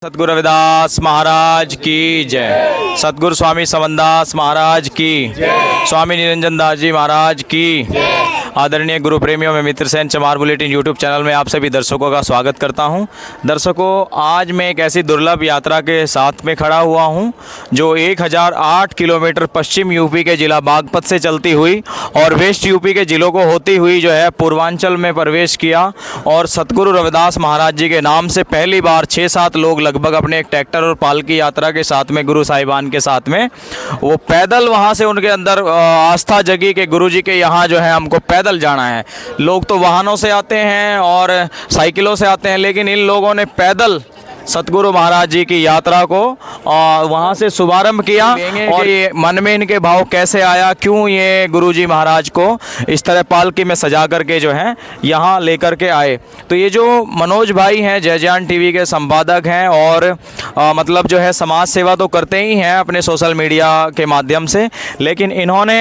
सतगुरु रविदास महाराज की जय। सतगुरु स्वामी समनदास महाराज की जय। स्वामी निरंजन दास जी महाराज की जय। आदरणीय गुरु प्रेमियों में मित्र सेन चमार बुलेटिन यूट्यूब चैनल में आप सभी दर्शकों का स्वागत करता हूं। दर्शकों, आज मैं एक ऐसी दुर्लभ यात्रा के साथ में खड़ा हुआ हूं जो 1008 किलोमीटर पश्चिम यूपी के जिला बागपत से चलती हुई और वेस्ट यूपी के जिलों को होती हुई जो है पूर्वांचल में प्रवेश किया और सतगुरु रविदास महाराज जी के नाम से पहली बार 6-7 लोग लगभग अपने एक ट्रैक्टर और पालकी यात्रा के साथ में गुरु साहिबान के साथ में वो पैदल वहाँ से उनके अंदर आस्था जगी कि गुरु जी के यहाँ जो है हमको पैदल जाना है। लोग तो वाहनों से आते हैं और साइकिलों से आते हैं, लेकिन इन लोगों ने पैदल सतगुरु महाराज जी की यात्रा को वहाँ से शुभारंभ किया। और ये मन में इनके भाव कैसे आया, क्यों ये गुरु जी महाराज को इस तरह पालकी में सजा करके जो है यहाँ लेकर के आए। तो ये जो मनोज भाई हैं, जय जान टीवी के संपादक हैं और मतलब जो है समाज सेवा तो करते ही हैं अपने सोशल मीडिया के माध्यम से, लेकिन इन्होंने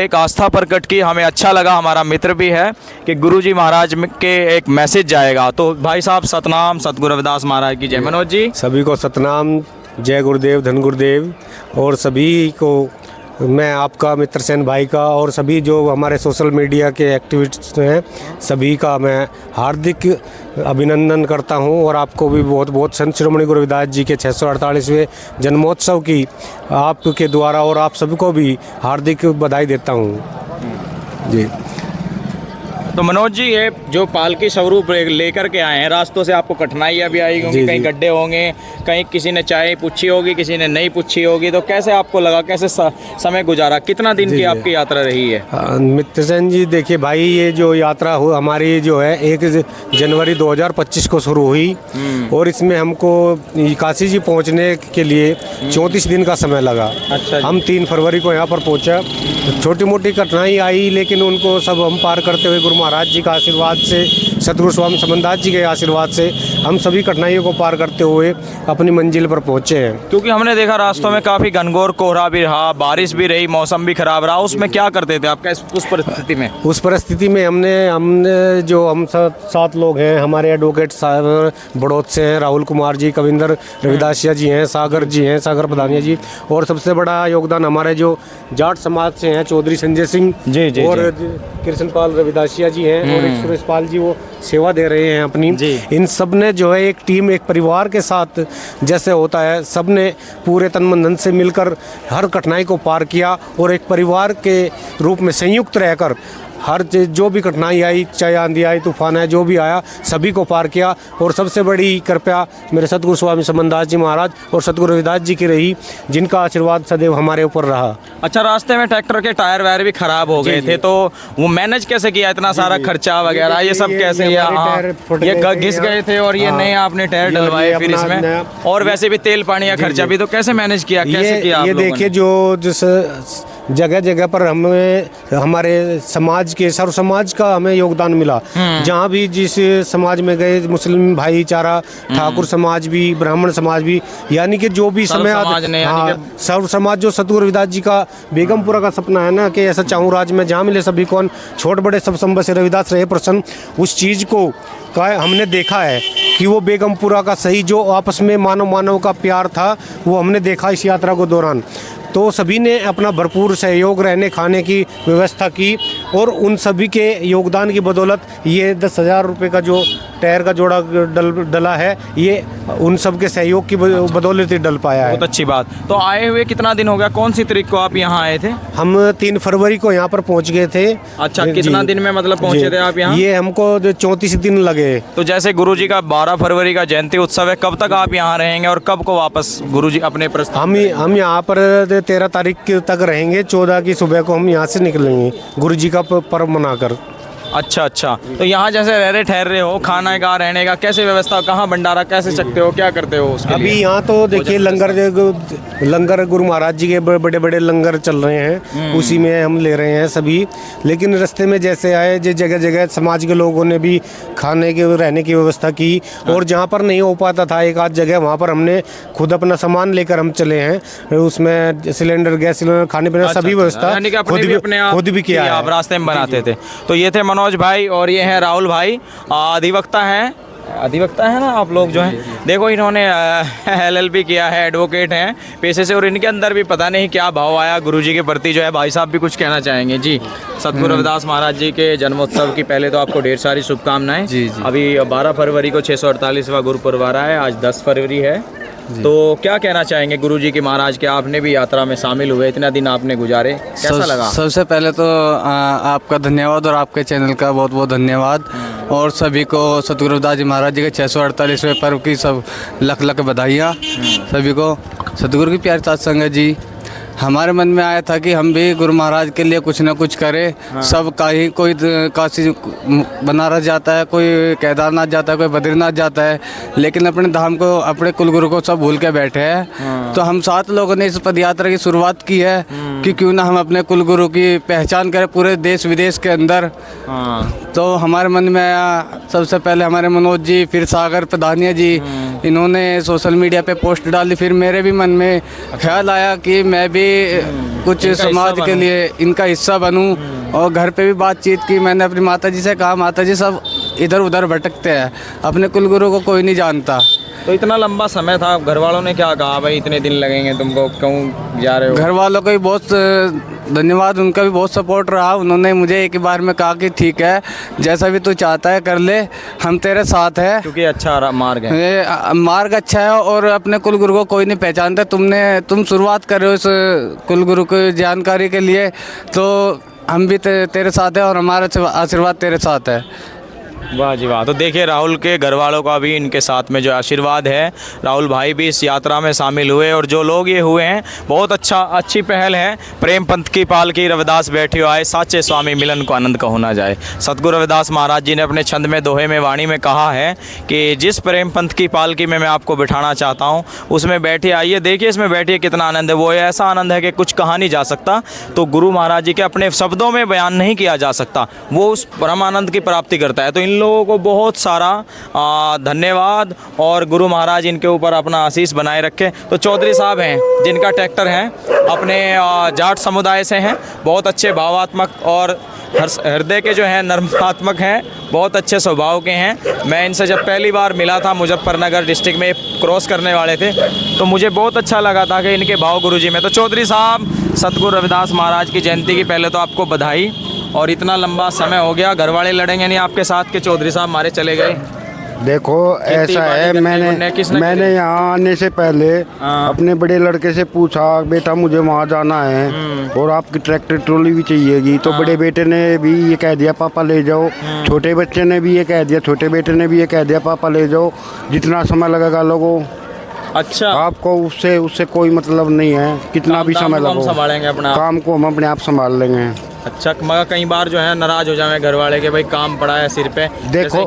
एक आस्था प्रकट की। हमें अच्छा लगा, हमारा मित्र भी है, कि गुरु जी महाराज के एक मैसेज जाएगा। तो भाई साहब, सतनाम सतगुरु रविदास महाराज की जय। मनोज जी, सभी को सतनाम, जय गुरुदेव, धन गुरुदेव। और सभी को मैं आपका मित्र सेन भाई का और सभी जो हमारे सोशल मीडिया के एक्टिविस्ट हैं सभी का मैं हार्दिक अभिनंदन करता हूं। और आपको भी बहुत बहुत संत शिरोमणि गुरु रविदास जी के 648वें जन्मोत्सव की आपके द्वारा और आप सबको भी हार्दिक बधाई देता हूं जी। तो मनोज जी, ये जो पालकी स्वरूप लेकर के आए हैं, रास्तों से आपको कठिनाइयाँ भी आई होंगी, कहीं गड्ढे होंगे, कहीं किसी ने चाय पूछी होगी, किसी ने नहीं पूछी होगी, तो कैसे आपको लगा, कैसे समय गुजारा, कितना दिन की आपकी यात्रा रही है? मित्र सेन जी, देखिए भाई, ये जो यात्रा हो हमारी जो है 1 जनवरी 2025 को शुरू हुई और इसमें हमको काशी जी पहुंचने के लिए 34 दिन का समय लगा। अच्छा। हम 3 फरवरी को यहाँ पर पहुँचा। छोटी मोटी कठिनाई आई, लेकिन उनको सब हम पार करते हुए गुरु महाराज जी का आशीर्वाद से, सतगुरु स्वामी समनदास जी के आशीर्वाद से हम सभी कठिनाइयों को पार करते हुए अपनी मंजिल पर पहुंचे हैं। क्योंकि हमने देखा रास्तों में काफ़ी घनघोर कोहरा भी रहा, बारिश भी रही, मौसम भी खराब रहा। उसमें क्या करते थे आप, कैसे उस परिस्थिति में? उस परिस्थिति में हमने जो हम 7 लोग हैं, हमारे एडवोकेट साहब बड़ौत से हैं, राहुल कुमार जी, कविंदर रविदासिया जी हैं, सागर सागर प्रधानिया जी, और सबसे बड़ा योगदान हमारे जो जाट समाज से हैं चौधरी संजय सिंह जी और कृष्णपाल रविदासिया जी हैं और एक सुरेश पाल जी, वो सेवा दे रहे हैं अपनी। इन सब ने जो है एक टीम, एक परिवार के साथ जैसे होता है, सब ने पूरे तन मन धन से मिलकर हर कठिनाई को पार किया और एक परिवार के रूप में संयुक्त रहकर हर जो भी कठिनाई आई, चाहे आंधी आई, तूफान है, जो भी आया, सभी को पार किया। और सबसे बड़ी कृपया मेरे सतगुरु स्वामी समनदास जी महाराज और सतगुरु रविदास जी की रही, जिनका आशीर्वाद सदैव हमारे ऊपर रहा। अच्छा, रास्ते में ट्रैक्टर के टायर वायर भी खराब हो गए थे, तो वो मैनेज कैसे किया, इतना सारा खर्चा वगैरह, ये सब कैसे? ये घिस गए थे और ये नए आपने टायर डलवाए फिर इसमें, और वैसे भी तेल पानी का खर्चा भी, तो कैसे मैनेज किया, कैसे किया? ये देखिए, जो जगह जगह पर हमें हमारे समाज के सर्व समाज का हमें योगदान मिला। जहाँ भी जिस समाज में गए, मुस्लिम भाईचारा, ठाकुर समाज भी, ब्राह्मण समाज भी, यानी कि जो भी समय सर्व समाज, जो सतगुरु रविदास जी का बेगमपुरा का सपना है ना कि ऐसा चाहूँ राज में जहाँ मिले सभी कौन, छोट बड़े सब संबत से रविदास रहे प्रसन्न। उस चीज़ को हमने देखा है कि वो बेगमपुरा का सही जो आपस में मानव का प्यार था, वो हमने देखा इस यात्रा को दौरान। तो सभी ने अपना भरपूर सहयोग, रहने खाने की व्यवस्था की और उन सभी के योगदान की बदौलत ये 10,000 रुपये का जो टायर का जोड़ा डला है, ये उन सब के सहयोग की बदौलत ही डल पाया है। बहुत अच्छी बात। तो आए हुए कितना दिन हो गया, कौन सी तारीख को आप यहाँ आए थे? हम 3 फरवरी को यहाँ पर पहुँच गए थे। अच्छा, कितना दिन में मतलब पहुँचे थे आप यहाँ? ये हमको 34 दिन लगे। तो जैसे गुरु जी का 12 फरवरी का जयंती उत्सव है, कब तक आप यहाँ रहेंगे और कब को वापस गुरु जी अपने प्रस्थान? हम यहाँ पर 13 तारीख तक रहेंगे। 14 की सुबह को हम यहाँ से निकलेंगे गुरु जी का पर्व मनाकर। अच्छा। तो यहाँ जैसे रह रहे ठहर रहे हो, खाना का, रहने का कैसे व्यवस्था, कहाँ भंडारा कैसे सकते हो, क्या करते हो उसके अभी लिए? यहाँ तो देखिए लंगर गुरु महाराज जी के बड़े बड़े लंगर चल रहे हैं, उसी में हम ले रहे हैं सभी। लेकिन रास्ते में जैसे आए, जगह जगह समाज के लोगों ने भी खाने के, रहने की व्यवस्था की। और जहाँ पर नहीं हो पाता था एक आध जगह, वहाँ पर हमने खुद अपना सामान लेकर हम चले हैं। उसमें सिलेंडर, गैस सिलेंडर, खाने पीने सभी व्यवस्था खुद भी किया, आप रास्ते में बनाते थे। तो ये थे मनोज भाई और ये हैं राहुल भाई, अधिवक्ता हैं अधिवक्ता है ना आप लोग जो हैं, देखो इन्होंने LLB किया है, एडवोकेट हैं पेशे से, और इनके अंदर भी पता नहीं क्या भाव आया गुरुजी के प्रति जो है। भाई साहब भी कुछ कहना चाहेंगे जी। सतगुरु रविदास महाराज जी के जन्मोत्सव की पहले तो आपको ढेर सारी शुभकामनाएं। जी, जी। अभी 12 फरवरी को 648वां गुरुपुरब आ रहा है, आज 10 फरवरी है, तो क्या कहना चाहेंगे गुरुजी की महाराज के? आपने भी यात्रा में शामिल हुए, इतना दिन आपने गुजारे, कैसा लगा? सबसे पहले तो आपका धन्यवाद और आपके चैनल का बहुत बहुत धन्यवाद, और सभी को सतगुरु रविदास जी महाराज जी के 648वें पर्व की सब लख लख बधाइयाँ सभी को। सतगुरु की प्यारी सत्संग जी, हमारे मन में आया था कि हम भी गुरु महाराज के लिए कुछ ना कुछ करें। सब कहीं कोई काशी बनारस जाता है, कोई केदारनाथ जाता है, कोई बद्रीनाथ जाता है, लेकिन अपने धाम को, अपने कुलगुरु को सब भूल के बैठे हैं। तो हम 7 लोगों ने इस पद यात्रा की शुरुआत की है कि क्यों ना हम अपने कुलगुरु की पहचान करें पूरे देश विदेश के अंदर। तो हमारे मन में आया सबसे पहले हमारे मनोज जी, फिर सागर प्रधानिया जी, इन्होंने सोशल मीडिया पे पोस्ट डाली। फिर मेरे भी मन में ख्याल आया कि मैं भी कुछ समाज के लिए इनका हिस्सा बनूं, और घर पे भी बातचीत की। मैंने अपनी माताजी से कहा, माताजी सब इधर उधर भटकते हैं, अपने कुलगुरु को कोई नहीं जानता। तो इतना लंबा समय था, घर वालों ने क्या कहा भाई इतने दिन लगेंगे तुमको, क्यों जा रहे हो? घर वालों का भी बहुत धन्यवाद, उनका भी बहुत सपोर्ट रहा। उन्होंने मुझे एक बार में कहा कि ठीक है, जैसा भी तू चाहता है कर ले, हम तेरे साथ हैं, क्योंकि अच्छा मार्ग है। ये मार्ग अच्छा है और अपने कुलगुरु को कोई नहीं पहचानता। तुम शुरुआत कर रहे हो इस कुलगुरु की जानकारी के लिए, तो हम भी तेरे साथ हैं और हमारा आशीर्वाद तेरे साथ है। वाह जी वाह। तो देखिए राहुल के घर वालों का भी इनके साथ में जो आशीर्वाद है, राहुल भाई भी इस यात्रा में शामिल हुए, और जो लोग ये हुए हैं, बहुत अच्छी पहल है। प्रेम पंथ की पालकी रविदास बैठियो आए, साचे स्वामी मिलन को आनंद कहो ना जाए। सतगुरु रविदास महाराज जी ने अपने छंद में, दोहे में, वाणी में कहा है कि जिस प्रेम पंथ की पालकी में मैं आपको बिठाना चाहता हूँ उसमें बैठिए, आइए देखिए इसमें बैठिए कितना आनंद है। वो ऐसा आनंद है कि कुछ कहा नहीं जा सकता, तो गुरु महाराज जी के अपने शब्दों में बयान नहीं किया जा सकता, वो उस परम आनंद की प्राप्ति करता है। तो इन लोगों को बहुत सारा धन्यवाद, और गुरु महाराज इनके ऊपर अपना आशीष बनाए रखे। तो चौधरी साहब हैं जिनका ट्रैक्टर है, अपने जाट समुदाय से हैं, बहुत अच्छे भावात्मक और हृदय के जो हैं नर्मात्मक हैं, बहुत अच्छे स्वभाव के हैं। मैं इनसे जब पहली बार मिला था, मुजफ्फरनगर डिस्ट्रिक्ट में क्रॉस करने वाले थे, तो मुझे बहुत अच्छा लगा था कि इनके भाव गुरुजी में। तो चौधरी साहब, सतगुरु रविदास महाराज की जयंती की पहले तो आपको बधाई, और इतना लंबा समय हो गया, घर वाले लड़ेंगे नहीं आपके साथ कि चौधरी साहब मारे चले गए? देखो ऐसा है, मैंने यहाँ आने से पहले अपने बड़े लड़के से पूछा, बेटा मुझे वहाँ जाना है और आपकी ट्रैक्टर ट्रॉली भी चाहिएगी, तो बड़े बेटे ने भी ये कह दिया पापा ले जाओ, छोटे बच्चे ने भी ये कह दिया, छोटे बेटे ने भी ये कह दिया पापा ले जाओ, जितना समय लगेगा लोगों। अच्छा, आपको उससे कोई मतलब नहीं है, कितना भी समय लगेगा, संभालेंगे अपना काम को हम अपने आप संभाल लेंगे। अच्छा, मगर कई बार जो है नाराज हो जाए घर वाले के, भाई काम पड़ा है सिर पे, देखो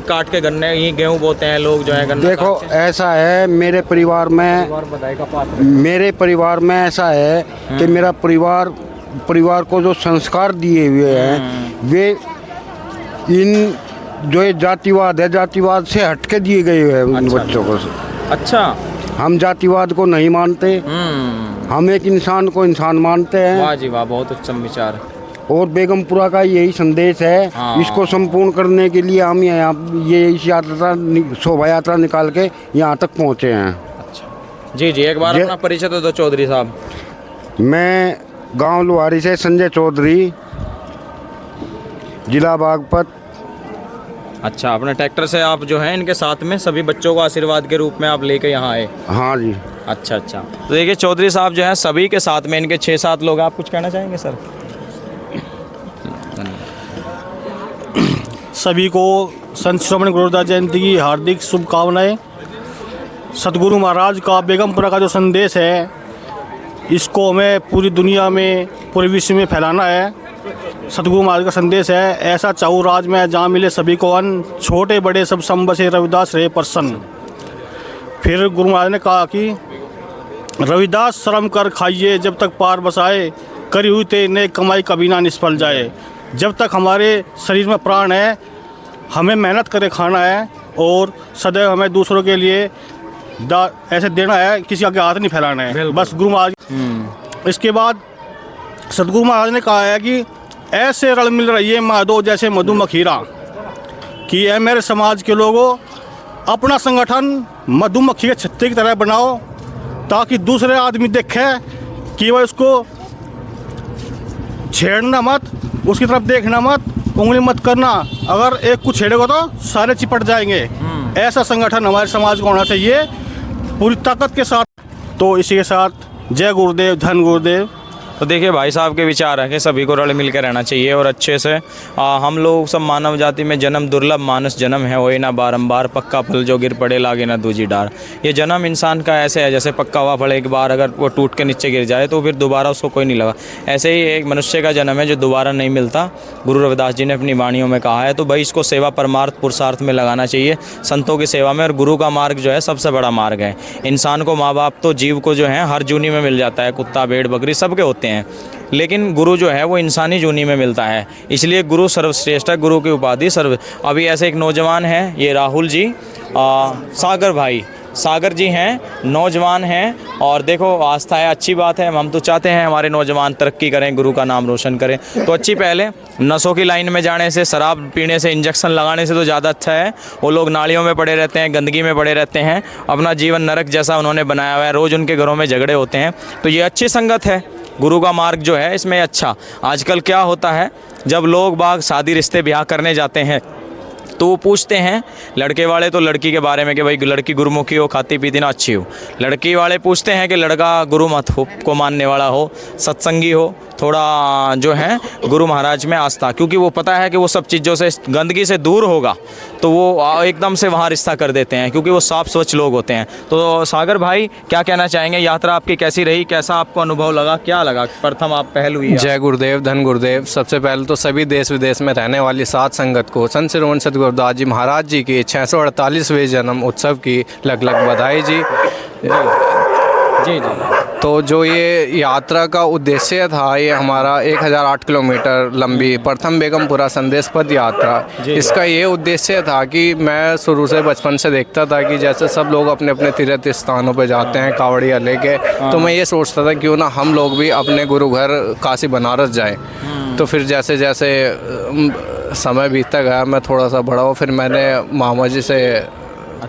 काट के गन्ने, ये गेहूं बोते हैं लोग जो है गन्ना। देखो ऐसा है, मेरे परिवार में ऐसा है कि मेरा परिवार को जो संस्कार दिए हुए हैं, वे इन जो ये जातिवाद है, जातिवाद से हटके दिए गए हैं उन बच्चों को। अच्छा, हम जातिवाद को नहीं मानते, हम एक इंसान को इंसान मानते हैं। वाह जी वाह, बहुत उत्तम विचार। और बेगमपुरा का यही संदेश है। इसको संपूर्ण करने के लिए हम ये इस यात्रा, शोभा यात्रा निकाल के यहाँ तक पहुँचे हैं। अच्छा जी जी, एक बार अपना परिचय तो दो चौधरी साहब। मैं गांव लुहारी से संजय चौधरी, जिला बागपत। अच्छा, अपने ट्रैक्टर से आप जो है इनके साथ में सभी बच्चों को आशीर्वाद के रूप में आप लेके यहाँ आए? हाँ जी। अच्छा अच्छा, तो देखिए चौधरी साहब जो है सभी के साथ में, इनके 6-7 लोग। आप कुछ कहना चाहेंगे सर? सभी को संत श्रोमणी गुरु रविदास जयंती की हार्दिक शुभकामनाएं। सतगुरु महाराज का बेगमपुरा का जो संदेश है, इसको हमें पूरी दुनिया में, पूरे विश्व में फैलाना है। सतगुरु महाराज का संदेश है, ऐसा चाहूँ राज में जहाँ मिले सभी को अन्न, छोटे बड़े सब सम बसे रविदास रहे प्रसन्न। फिर गुरु महाराज ने कहा कि रविदास श्रम कर खाइए, जब तक पार बसाए, करी हुई ते ने कमाई कभी ना निष्फल जाए। जब तक हमारे शरीर में प्राण है, हमें मेहनत करके खाना है, और सदैव हमें दूसरों के लिए ऐसे देना है, किसी आगे हाथ नहीं फैलाना है, बस गुरु महाराज। इसके बाद सतगुरु महाराज ने कहा है कि ऐसे रल मिल रही है माधो जैसे मधुमक्खीरा, कि ऐ मेरे समाज के लोगों, अपना संगठन मधुमक्खी के छत्ते की तरह बनाओ, ताकि दूसरे आदमी देखे कि वह उसको छेड़ना मत, उसकी तरफ देखना मत, उंगली मत करना। अगर एक को छेड़ेगा तो सारे चिपट जाएंगे। ऐसा संगठन हमारे समाज को होना चाहिए पूरी ताकत के साथ। तो इसी के साथ जय गुरुदेव, धन गुरुदेव। तो देखिए भाई साहब के विचार है कि सभी को रल मिल कर रहना चाहिए और अच्छे से हम लोग सब मानव जाति में जन्म दुर्लभ मानस जन्म है, वही ना बारंबार पक्का फल जो गिर पड़े लागे ना दूजी डार। ये जन्म इंसान का ऐसे है जैसे पक्का हुआ फल एक बार अगर वो टूट के नीचे गिर जाए तो फिर दोबारा उसको कोई नहीं लगा। ऐसे ही एक मनुष्य का जन्म है जो दोबारा नहीं मिलता। गुरु रविदास जी ने अपनी वाणियों में कहा है। तो भाई इसको सेवा परमार्थ पुरुषार्थ में लगाना चाहिए, संतों की सेवा में। और गुरु का मार्ग जो है सबसे बड़ा मार्ग है। इंसान को माँ बाप तो जीव को जो है हर जूनी में मिल जाता है, कुत्ता भेड़ बकरी सबके होते हैं, लेकिन गुरु जो है वो इंसानी जूनी में मिलता है। इसलिए गुरु सर्वश्रेष्ठ है, गुरु की उपाधि सर्व। अभी ऐसे एक नौजवान है, ये राहुल जी, सागर भाई, सागर जी हैं, नौजवान हैं। और देखो आस्था है, अच्छी बात है। हम तो चाहते हैं हमारे नौजवान तरक्की करें, गुरु का नाम रोशन करें। तो अच्छी पहले नसों की लाइन में जाने से, शराब पीने से, इंजेक्शन लगाने से तो ज़्यादा अच्छा है। वो लोग नालियों में पड़े रहते हैं, गंदगी में पड़े रहते हैं, अपना जीवन नरक जैसा उन्होंने बनाया हुआ है। रोज़ उनके घरों में झगड़े होते हैं। तो ये अच्छी संगत है। गुरु का मार्ग जो है इसमें अच्छा। आजकल क्या होता है, जब लोग बाग शादी रिश्ते ब्याह करने जाते हैं तो वो पूछते हैं लड़के वाले तो लड़की के बारे में कि भाई लड़की गुरुमुखी हो, खाती पीती ना अच्छी हो। लड़की वाले पूछते हैं कि लड़का गुरु मत हो को मानने वाला हो, सत्संगी हो, थोड़ा जो है गुरु महाराज में आस्था, क्योंकि वो पता है कि वो सब चीज़ों से गंदगी से दूर होगा तो वो एकदम से वहाँ रिश्ता कर देते हैं, क्योंकि वो साफ स्वच्छ लोग होते हैं। तो सागर भाई क्या कहना चाहेंगे, यात्रा आपकी कैसी रही, कैसा आपको अनुभव लगा, क्या लगा? प्रथम आप पहल हुई। जय गुरुदेव, धन गुरुदेव। सबसे पहले तो सभी देश विदेश में रहने वाली सात संगत को संत श्रीमन सद्गुरु रविदास जी महाराज जी के 648वें जन्म उत्सव की लग लग बधाई जी। जी जी। तो जो ये यात्रा का उद्देश्य था, ये हमारा 1008 किलोमीटर लंबी प्रथम बेगमपुरा संदेश पद यात्रा, इसका ये उद्देश्य था कि मैं शुरू से बचपन से देखता था कि जैसे सब लोग अपने अपने तीर्थ स्थानों पे जाते हैं कावड़िया लेके, तो मैं ये सोचता था क्यों ना हम लोग भी अपने गुरु घर काशी बनारस जाएं। तो फिर जैसे जैसे समय बीतता गया, मैं थोड़ा सा बड़ा हुआ, फिर मैंने मामा जी से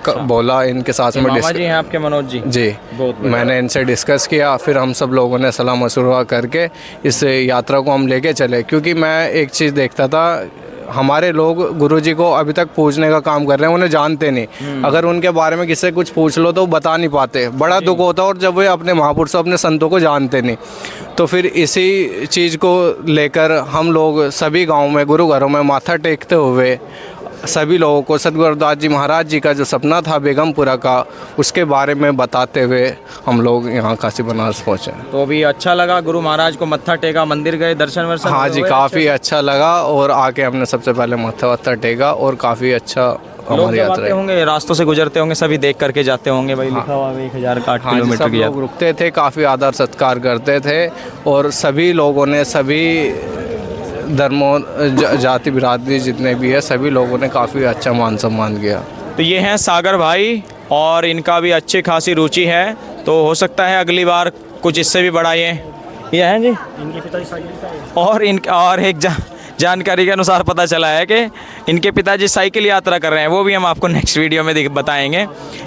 बोला, इनके साथ में मामा जी हैं आपके, मनोज जी जी, मैंने इनसे डिस्कस किया। फिर हम सब लोगों ने सलाह मशवरा करके इस यात्रा को हम लेके चले। क्योंकि मैं एक चीज़ देखता था, हमारे लोग गुरुजी को अभी तक पूछने का काम कर रहे हैं, उन्हें जानते नहीं। अगर उनके बारे में किससे कुछ पूछ लो तो वो बता नहीं पाते, बड़ा दुख होता है। और जब वे अपने महापुरुषों, अपने संतों को जानते नहीं, तो फिर इसी चीज़ को लेकर हम लोग सभी गाँव में गुरु घरों में माथा टेकते हुए सभी लोगों को सद्गुरु रविदास जी महाराज जी का जो सपना था बेगमपुरा का, उसके बारे में बताते हुए हम लोग यहाँ काशी बनारस पहुँचे। तो अभी अच्छा लगा, गुरु महाराज को मत्था टेका, मंदिर गए, दर्शन वर्शन? हाँ जी, काफ़ी अच्छा लगा। और आके हमने सबसे पहले मत्था वत्था टेका और काफ़ी अच्छा हमारी यात्रा होंगे, रास्तों से गुजरते होंगे, सभी देख करके जाते होंगे। भाई लिखा हुआ 1008 किलोमीटर की यात्रा। रुकते थे, काफ़ी आदर सत्कार करते थे और सभी लोगों ने, सभी धर्मों जाति बिरादरी जितने भी है, सभी लोगों ने काफ़ी अच्छा मान सम्मान किया। तो ये हैं सागर भाई और इनका भी अच्छी खासी रुचि है। तो हो सकता है अगली बार कुछ इससे भी बड़ा ये हैं जी। इनके पिताजी साइकिल का है। और एक जानकारी के अनुसार पता चला है कि इनके पिताजी साइकिल यात्रा कर रहे हैं। वो भी हम आपको नेक्स्ट वीडियो में बताएंगे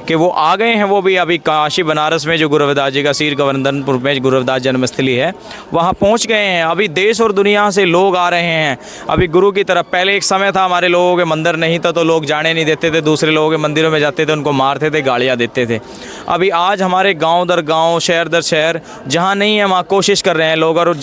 कि वो आ गए हैं। वो भी अभी काशी बनारस में जो गुरु रविदास जी का सीर गोवर्धनपुर में गुरु रविदास जन्मस्थली है, वहाँ पहुँच गए हैं। अभी देश और दुनिया से लोग आ रहे हैं अभी गुरु की तरफ। पहले एक समय था हमारे लोगों के मंदिर नहीं था तो लोग जाने नहीं देते थे, दूसरे लोगों के मंदिरों में जाते थे, उनको मारते थे, गालियाँ देते थे। अभी आज हमारे गाँव दर गाँव, शहर दर शहर, जहाँ नहीं है वहाँ कोशिश कर रहे हैं लोग। और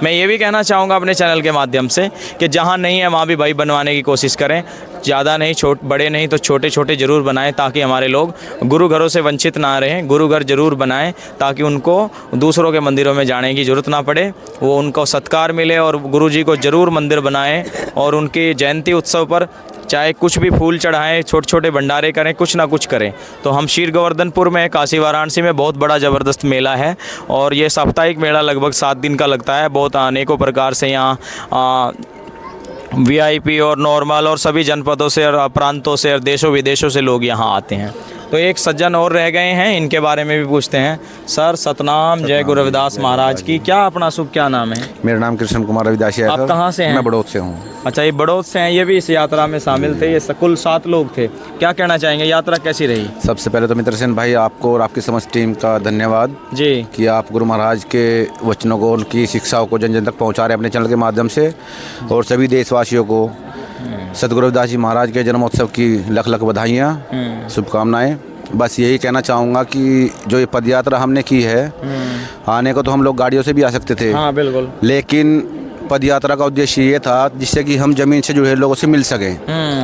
मैं ये भी कहना चाहूँगा अपने चैनल के माध्यम से कि जहाँ नहीं है वहाँ भी भाई बनवाने की कोशिश करें। ज़्यादा नहीं, बड़े नहीं तो छोटे छोटे ज़रूर बनाएं, ताकि हमारे लोग गुरु घरों से वंचित ना रहें। गुरु घर ज़रूर बनाएं ताकि उनको दूसरों के मंदिरों में जाने की ज़रूरत ना पड़े, वो उनको सत्कार मिले। और गुरु जी को ज़रूर मंदिर बनाएं और उनकी जयंती उत्सव पर चाहे कुछ भी फूल चढ़ाएं, छोटे छोटे भंडारे करें, कुछ ना कुछ करें। तो हम शीर गोवर्धनपुर में, काशी वाराणसी में बहुत बड़ा ज़बरदस्त मेला है और ये साप्ताहिक मेला लगभग 7 दिन का लगता है। बहुत अनेकों प्रकार से यहाँ VIP और नॉर्मल और सभी जनपदों से और प्रांतों से और देशों विदेशों से लोग यहाँ आते हैं। तो एक सज्जन और रह गए हैं, इनके बारे में भी पूछते हैं। सर सतनाम, जय गुरु रविदास महाराज की। क्या अपना शुभ क्या नाम है? मेरा नाम कृष्ण कुमार रविदास है। आप कहाँ से हैं? मैं बड़ौद से हूँ। अच्छा, ये बड़ौद से हैं, ये भी इस यात्रा में शामिल थे। ये कुल 7 लोग थे। क्या कहना चाहेंगे, यात्रा कैसी रही? सबसे पहले तो मित्र सेन भाई आपको और आपकी समस्त टीम का धन्यवाद जी कि आप गुरु महाराज के वचनों को, उनकी शिक्षाओं को जन जन तक पहुँचा रहे हैं अपने चैनल के माध्यम से। और सभी देशवासियों को सतगुरु रविदास जी महाराज के जन्मोत्सव की लख लख बधाइयाँ, शुभकामनाएँ। बस यही कहना चाहूँगा कि जो ये पद यात्रा हमने की है, आने को तो हम लोग गाड़ियों से भी आ सकते थे। हाँ बिल्कुल। लेकिन पद यात्रा का उद्देश्य ये था जिससे कि हम जमीन से जुड़े लोगों से मिल सकें,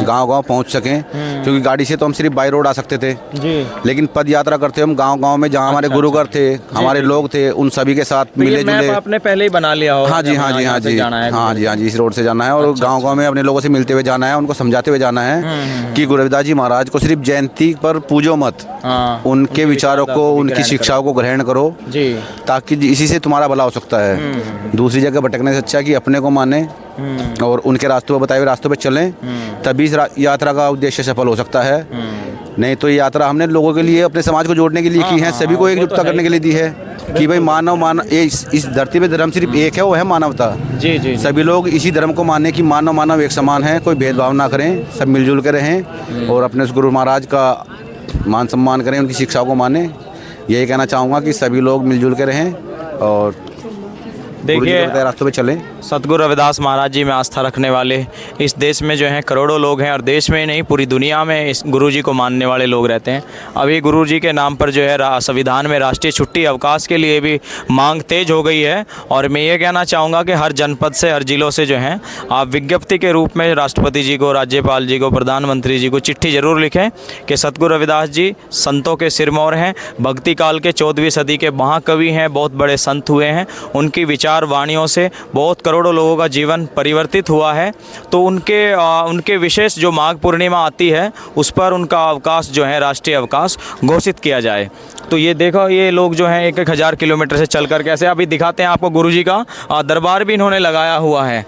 गांव-गांव पहुंच सकें, क्योंकि गाड़ी से तो हम सिर्फ बाई रोड आ सकते थे जी। लेकिन पद यात्रा करते हम गांव-गांव में जहां हमारे गुरुगर थे, हमारे लोग थे, उन सभी के साथ तो ये मिले जुले। मैप आपने पहले ही बना लिया होगा? हाँ जी, हाँ जी, हाँ जी, हाँ जी, इस रोड से जाना है और गाँव-गाँव में अपने लोगों से मिलते हुए जाना है, उनको समझाते हुए जाना है कि गुरु रविदास जी महाराज को सिर्फ जयंती पर पूजो मत, उनके विचारों को, उनकी शिक्षाओं को ग्रहण करो जी, ताकि इसी से तुम्हारा भला हो सकता है। दूसरी जगह भटकने से अच्छा कि अपने को माने और उनके रास्तों पर बताए हुए रास्तों पर चलें, तभी इस यात्रा का उद्देश्य सफल हो सकता है। नहीं तो ये यात्रा हमने लोगों के लिए, अपने समाज को जोड़ने के लिए की है, सभी को एकजुटता करने के लिए दी है कि भाई मानव इस धरती पे धर्म सिर्फ एक है, वो है मानवता। जी जी। सभी लोग इसी धर्म को माने कि मानव एक समान है, कोई भेदभाव ना करें, सब मिलजुल के रहें और अपने गुरु महाराज का मान सम्मान करें, उनकी शिक्षाओं को माने। यही कहना चाहूँगा कि सभी लोग मिलजुल के रहें और देखिए रास्तों पे चलें। सतगुरु रविदास महाराज जी में आस्था रखने वाले इस देश में जो हैं करोड़ों लोग हैं, और देश में नहीं पूरी दुनिया में इस गुरु जी को मानने वाले लोग रहते हैं। अभी गुरु जी के नाम पर जो है संविधान में राष्ट्रीय छुट्टी अवकाश के लिए भी मांग तेज हो गई है। और मैं ये कहना चाहूँगा कि हर जनपद से, हर जिलों से जो हैं आप विज्ञप्ति के रूप में राष्ट्रपति जी को, राज्यपाल जी को, प्रधानमंत्री जी को चिट्ठी जरूर लिखें कि सतगुरु रविदास जी संतों के सिरमौर हैं, भक्ति काल के 14वीं सदी के महाकवि हैं, बहुत बड़े संत हुए हैं, उनकी विचार वाणियों से बहुत करोड़ों लोगों का जीवन परिवर्तित हुआ है। तो उनके विशेष जो माघ पूर्णिमा आती है उस पर उनका अवकाश जो है, राष्ट्रीय अवकाश घोषित किया जाए। तो ये देखो, ये लोग जो हैं 1,000 किलोमीटर से चल कर कैसे, अभी दिखाते हैं आपको, गुरु जी का दरबार भी इन्होंने लगाया हुआ है।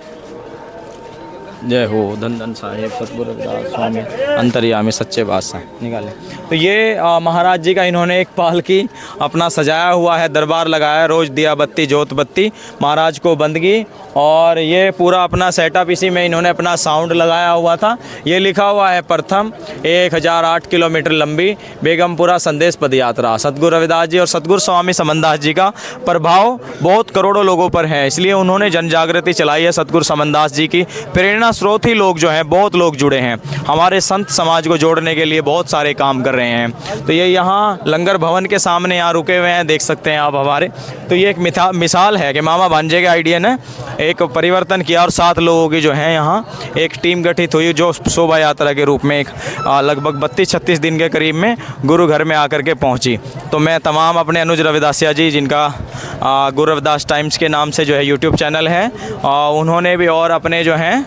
जय हो धन धन साहेब सतगुरु रविदास स्वामी अंतर्यामी सच्चे बादशाह निकाले। तो ये महाराज जी का इन्होंने एक पालकी अपना सजाया हुआ है, दरबार लगाया है, रोज़ दिया बत्ती जोत बत्ती महाराज को बंदगी, और ये पूरा अपना सेटअप, इसी में इन्होंने अपना साउंड लगाया हुआ था। ये लिखा हुआ है प्रथम 1008 किलोमीटर लंबी बेगमपुरा संदेश पद यात्रा। सतगुरु रविदास जी और सतगुरु स्वामी समनदास जी का प्रभाव बहुत करोड़ों लोगों पर है, इसलिए उन्होंने जन जागृति चलाई है। सतगुरु समनदास जी की प्रेरणा स्रोत ही लोग जो हैं, बहुत लोग जुड़े हैं, हमारे संत समाज को जोड़ने के लिए बहुत सारे काम कर रहे हैं। तो ये यहाँ लंगर भवन के सामने यहाँ रुके हुए हैं, देख सकते हैं आप हमारे। तो ये एक मिसाल है कि मामा भांजे के आइडिया ने एक परिवर्तन किया और 7 लोगों की जो है यहाँ एक टीम गठित हुई, जो शोभा यात्रा के रूप में एक लगभग 32-36 दिन के करीब में गुरु घर में आकर के पहुँची। तो मैं तमाम अपने अनुज रविदासिया जी, जिनका गुरु रविदास टाइम्स के नाम से जो है यूट्यूब चैनल है, उन्होंने भी, और अपने जो हैं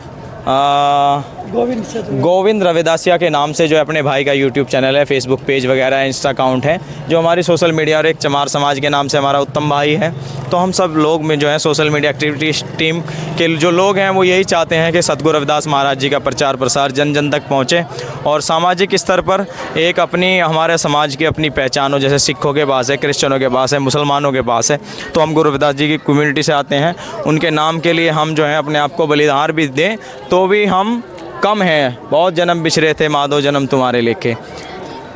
गोविंद रविदासिया के नाम से जो है अपने भाई का यूट्यूब चैनल है, फेसबुक पेज वगैरह है, इंस्टा अकाउंट है, जो हमारी सोशल मीडिया, और एक चमार समाज के नाम से हमारा उत्तम भाई है। तो हम सब लोग में जो है सोशल मीडिया एक्टिविटी टीम के जो लोग हैं वो यही चाहते हैं कि सतगुरु रविदास महाराज जी का प्रचार प्रसार जन जन तक पहुँचे और सामाजिक स्तर पर एक अपनी, हमारे समाज की अपनी पहचान हो। जैसे सिखों के पास है, क्रिश्चियनों के पास है, मुसलमानों के पास है, तो हम गुरु रविदास जी की कम्युनिटी से आते हैं, उनके नाम के लिए हम जो है अपने आप को बलिदान भी दें तो भी हम कम हैं। बहुत जन्म बिछड़े थे माधो जन्म तुम्हारे लेके,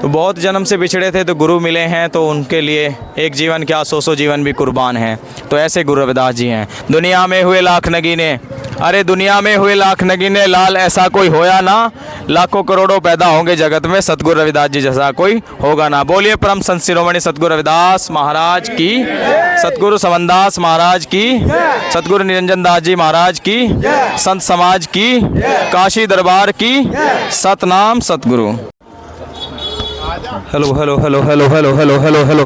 तो बहुत जन्म से बिछड़े थे तो गुरु मिले हैं, तो उनके लिए एक जीवन क्या 100 जीवन भी कुर्बान हैं। तो ऐसे गुरु रविदास जी हैं। दुनिया में हुए लाख नगीने, अरे दुनिया में हुए लाख नगीने, लाल ऐसा कोई होया ना, लाखों करोड़ों पैदा होंगे जगत में, सतगुरु रविदास जी जैसा कोई होगा ना। बोलिए परम संत शिरोमणि सतगुरु रविदास महाराज की, सतगुरु समनदास महाराज की, सतगुरु निरंजन दास जी महाराज की, संत समाज की, काशी दरबार की, सतनाम सतगुरु। Hello hello hello hello hello hello hello hello.